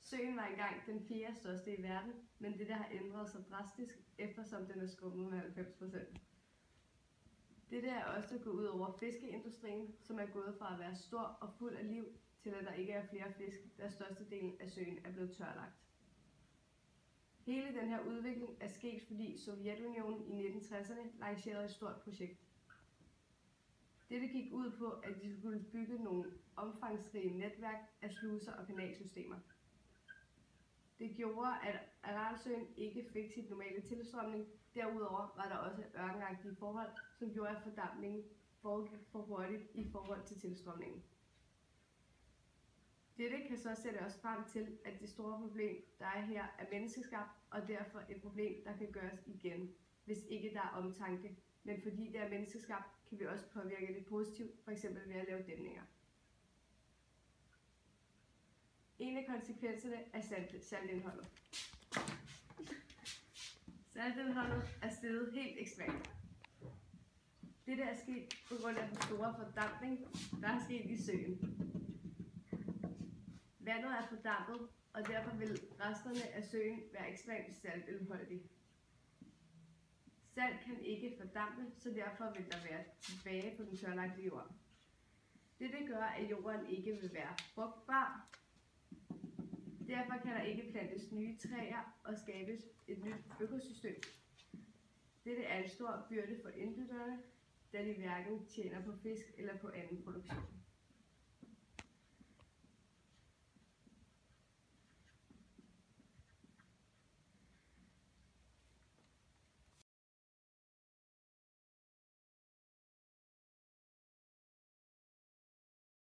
Søen var engang den fjerde største i verden, men det der har ændret sig drastisk, eftersom den er skrummet med 90%. Det der er også gået ud over fiskeindustrien, som er gået fra at være stor og fuld af liv, til at der ikke er flere fisk, da størstedelen af søen er blevet tørlagt. Hele den her udvikling er sket, fordi Sovjetunionen i 1960'erne lancerede et stort projekt. Dette gik ud på, at de skulle bygge nogle omfangsrige netværk af sluser og kanalsystemer. Det gjorde, at Aralsøen ikke fik sit normale tilstrømning. Derudover var der også ørkenagtige forhold, som gjorde, at fordampningen foregik for hurtigt i forhold til tilstrømningen. Dette kan så sætte os frem til, at det store problem, der er her, er menneskeskabt, og derfor et problem, der kan gøres igen, hvis ikke der er omtanke. Men fordi det er menneskeskabt, kan vi også påvirke det positivt, f.eks. ved at lave dæmninger. En af konsekvenserne er saltindholdet. Saltindholdet er steget helt ekstremt. Dette er sket på grund af den store fordampning, der er sket i søen. Vandet er fordampet, og derfor vil resterne af søen være ekstremt saltindholdige. Salt kan ikke fordampe, så derfor vil der være tilbage på den tørlagte jord. Dette gør, at jorden ikke vil være frugtbar. Derfor kan der ikke plantes nye træer og skabes et nyt økosystem. Dette er en stor byrde for indbyggerne, da de hverken tjener på fisk eller på anden produktion.